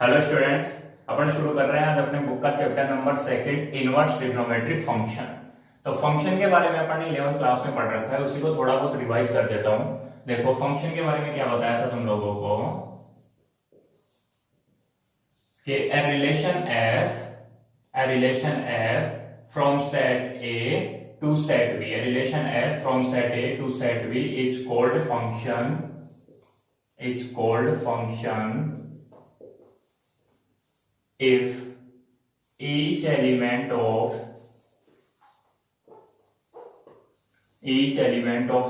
Hello students, अपन शुरू कर रहे हैं आज अपने बुक का chapter number second, inverse trigonometric function. तो फंक्शन के बारे में अपन ने 11th क्लास में पढ़ रखा है, उसी को थोड़ा बहुत रिवाइज कर देता हूं। देखो फंक्शन के बारे में क्या बताया था तुम लोगों को कि a relation f from set A to set B, a relation f from set A to set B is called function if each element of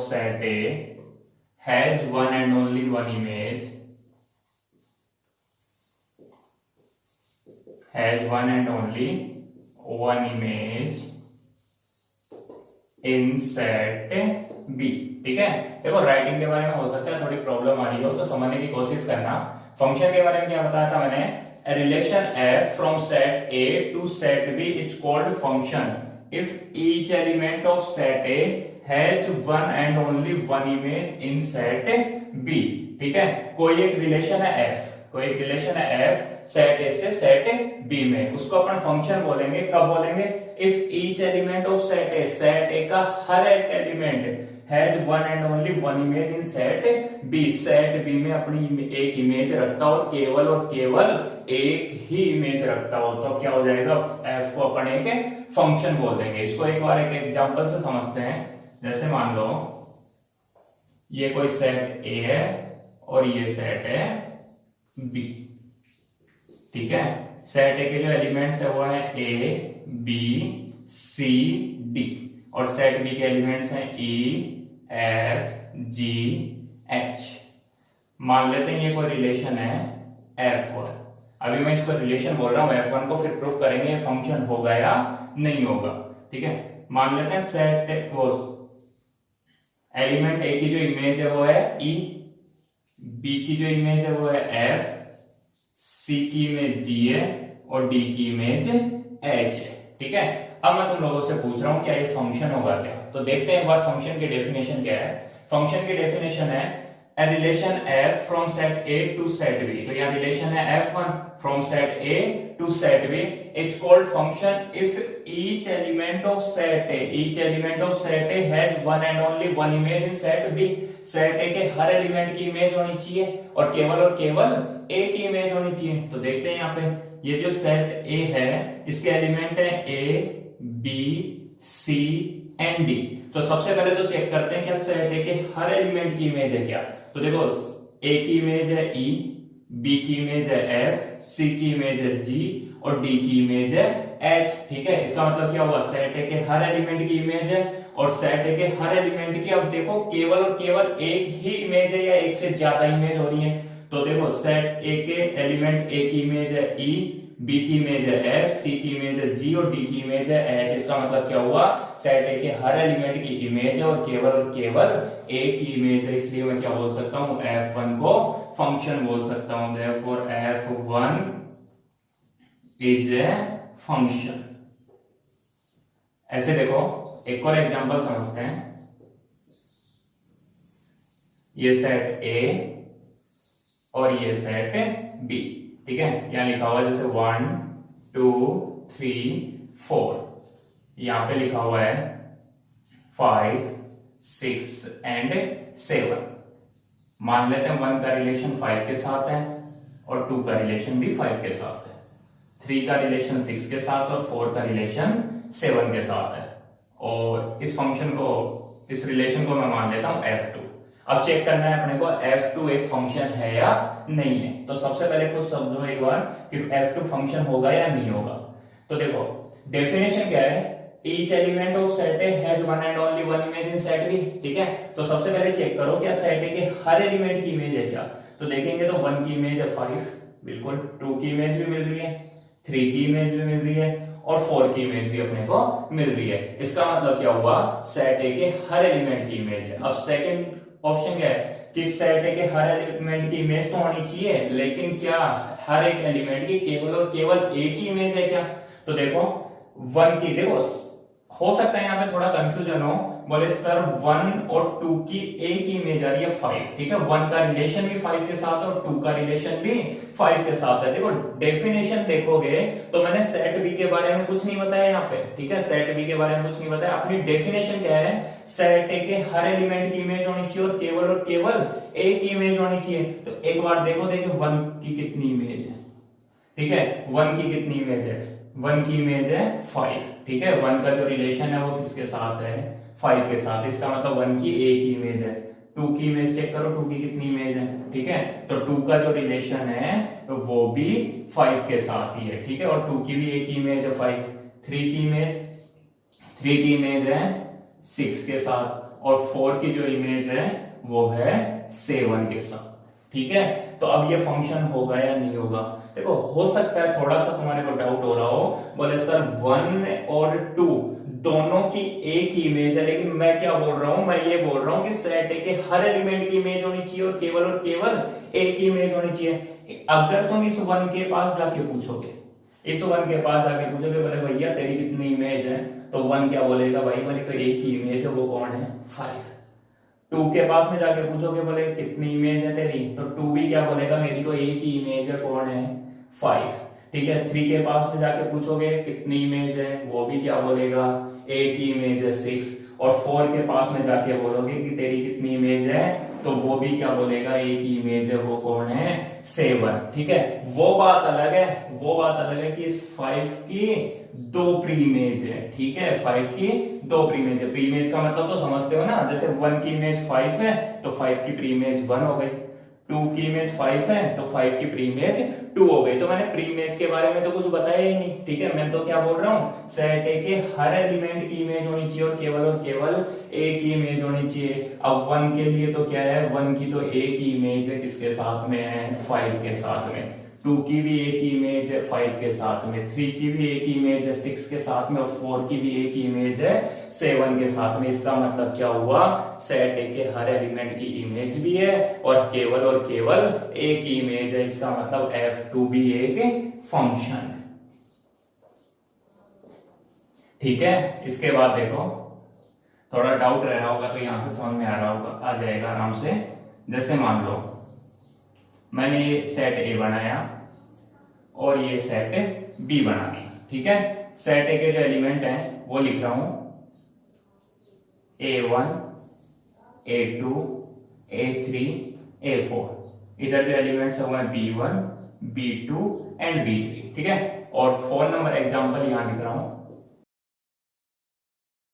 set A has one and only one image in set B। ठीक है, देखो writing के बारे में हो सकता है थोड़ी प्रॉब्लम आ रही हो तो समझने की कोशिश करना। फंक्शन के बारे में क्या बताया था मैंने, a relation f from set A to set B is called function if each element of set A has one and only one image in set B। ठीक है, कोई एक रिलेशन है f सेट A से set B में, उसको अपन function बोलेंगे। कब बोलेंगे, if each element of set A का हर एक element has one and only one image in set B, set B में अपनी एक इमेज रखता हो और केवल एक ही इमेज रखता हो, तो क्या हो जाएगा, f को अपन एक फंक्शन बोल देंगे। इसको एक बार एक एग्जांपल से समझते हैं। जैसे मान लो ये कोई सेट A है और ये सेट है B। ठीक है, सेट ए के जो एलिमेंट्स है वो है A, B, C, D और सेट B के एलिमेंट्स हैं E, F, G, H। मान लेते हैं ये कोई रिलेशन है F1। अभी मैं इसको रिलेशन बोल रहा हूं F1 को, फिर प्रूफ करेंगे ये फंक्शन होगा या नहीं होगा। ठीक है, मान लेते हैं सेट वो एलिमेंट A की जो इमेज है वो है E, B की जो इमेज है वो है F, C की इमेज G है और D की इमेज H है। ठीक है, अब मैं तुम लोगों से पूछ रहा हूं क्या ये फंक्शन होगा क्या, तो देखते हैं एक बार फंक्शन की डेफिनेशन क्या है। फंक्शन की डेफिनेशन है a relation f from set A to set B। तो यहाँ रिलेशन है f1 from set A to set B, it's called function if each element of set A has one and only one image in set B। Set A के हर element की image होनी चाहिए और केवल एक ही इमेज होनी चाहिए। तो देखते हैं यहाँ पे ये जो सेट A है इसके एलिमेंट है A, B, C and D। तो सबसे पहले तो चेक करते हैं क्या सेट A के हर एलिमेंट की इमेज है क्या। तो देखो A की इमेज है E, B की इमेज है F, C की इमेज है G और D की इमेज है H। ठीक है, इसका मतलब क्या हुआ, सेट A के हर एलिमेंट की इमेज है और सेट A के हर एलिमेंट की, अब देखो केवल एक ही इमेज है या एक से ज्यादा इमेज हो रही है। तो देखो सेट A के एलिमेंट A की इमेज है E, B की इमेज है F, C की इमेज है G और D की इमेज है H। इसका मतलब क्या हुआ, सेट A के हर एलिमेंट की इमेज है और केवल एक ही इमेज है, इसलिए मैं क्या बोल सकता हूं, F1 को फंक्शन बोल सकता हूं। Therefore F1 is a function. ऐसे देखो एक और एग्जांपल समझते हैं। ये सेट A और ये सेट B। ठीक है, यहां लिखा हुआ जैसे 1 2 3 4, यहां पे लिखा हुआ है 5 6 एंड 7। मान लेते हैं 1 का रिलेशन 5 के साथ है और 2 का रिलेशन भी 5 के साथ है, 3 का रिलेशन 6 के साथ और 4 का रिलेशन 7 के साथ है। और इस फंक्शन को, इस रिलेशन को मैं मान लेता हूं F2। अब चेक करना है अपने को F2 एक फंक्शन है या नहीं है। तो सबसे पहले कुछ समझो एक बार कि F2 फंक्शन होगा या नहीं होगा। तो देखो डेफिनेशन क्या है, each element of set A has one and only one image in set B। ठीक है, तो सबसे पहले चेक करो क्या सेट A के हर एलिमेंट की इमेज है क्या। तो देखेंगे तो 1 की इमेज है 5, बिल्कुल, 2 की इमेज भी मिल रही है, 3 की इमेज भी मिल रही है और 4 की इमेज भी अपने को मिल रही है। इसका मतलब क्या हुआ, सेट A के हर एलिमेंट की इमेज है। अब सेकंड ऑप्शन क्या है कि सेट A के हर एलिमेंट की इमेज तो होनी चाहिए, लेकिन क्या हर एक एलिमेंट की केवल एक ही इमेज है क्या। तो देखो 1 की, देखो हो सकता है यहाँ पे थोड़ा कंफ्यूजन हो, बोले सर 1 और 2 की एक ही इमेज आ रही है 5, ठीक है। 1 का रिलेशन भी 5 के साथ और 2 का रिलेशन भी 5 के साथ है। देखो डेफिनेशन देखोगे तो मैंने सेट बी के बारे में कुछ नहीं बताया यहाँ पे, ठीक है। सेट बी के बारे में कुछ नहीं बताया। अपनी डेफिनेशन क्या है, सेट ए के हर एलिमेंट की इमेज होनी चाहिए और केवल एक ही इमेज होनी चाहिए। तो एक बार देखो 1 की कितनी इमेज है, ठीक है। 1 की कितनी इमेज है, 1 की इमेज है 5, ठीक है। 1 का जो रिलेशन है वो किसके साथ है, 5 के साथ। इसका मतलब 1 की एक ही इमेज है। 2 की इमेज चेक करो, 2 की कितनी इमेज है, ठीक है। तो 2 का जो रिलेशन है तो वो भी 5 के साथ ही है, ठीक है। और 2 की भी एक ही इमेज है 5। 3 की इमेज है 6 के साथ और 4 की जो इमेज है वो है 7 के साथ, ठीक है। तो अब ये फंक्शन होगा या नहीं होगा। देखो हो सकता है थोड़ा सा तुम्हारे को डाउट हो रहा हो, बोले सर 1 और 2 दोनों की एक ही इमेज है, लेकिन मैं क्या बोल रहा हूं, मैं ये बोल रहा हूं कि सेट ए के हर एलिमेंट की इमेज होनी चाहिए और केवल एक ही इमेज होनी चाहिए। अगर तुम इस 1 के पास जाके पूछोगे, बोले भैया तेरी कितनी इमेज है, तो 1 क्या बोलेगा, भाई मेरी तो एक ही इमेज है, वो कौन है, 5। 2 के पास में जाके पूछोगे, बोले कितनी इमेज है तेरी, तो 2 भी क्या बोलेगा, मेरी तो एक ही इमेज है, कौन है, 5, ठीक है। 3 के पास में जाके पूछोगे कितनी इमेज है, वो भी क्या बोलेगा, एक ही इमेज है, 6। और 4 के पास में जाके बोलोगे कि तेरी कितनी इमेज है, तो वो भी क्या बोलेगा, एक ही इमेज है, वो कौन है, 7, ठीक है। वो बात अलग है कि इस 5 की 2 प्री इमेज है, ठीक है। 5 की 2 प्री इमेज है। प्री इमेज का मतलब तो समझते हो ना, जैसे 1 की इमेज 5 है तो 5 की प्री इमेज 1 हो गई, 2 की इमेज 5 है तो 5 की प्री इमेज 2 हो गई। तो मैंने प्री इमेज के बारे में तो कुछ बताया ही नहीं, ठीक है। मैं तो क्या बोल रहा हूँ, सेट ए के हर एलिमेंट की इमेज होनी चाहिए और केवल एक ही इमेज होनी चाहिए। अब 1 के लिए तो क्या है, 1 की तो एक ही इमेज है, किसके साथ में है, 5 के साथ में। 2 की भी एक ही इमेज है 5 के साथ में, 3 की भी एक ही इमेज है 6 के साथ में और 4 की भी एक ही इमेज है 7 के साथ में। इसका मतलब क्या हुआ, सेट ए के हर एलिमेंट की इमेज भी है और केवल एक ही इमेज है। इसका मतलब F2 भी एक फंक्शन है, ठीक है। इसके बाद देखो थोड़ा डाउट रह रहा होगा तो यहां से समझ में आ रहा होगा, आ जाएगा आराम से। जैसे मान लो मैंने ये सेट ए बनाया और ये सेट बी बना दिया, ठीक है। सेट ए के जो एलिमेंट हैं वो लिख रहा हूं A1, A2, A3, A4। इधर जो एलिमेंट्स है वो है B1, B2 एंड B3, ठीक है। और 4 नंबर एग्जांपल यहां लिख रहा हूं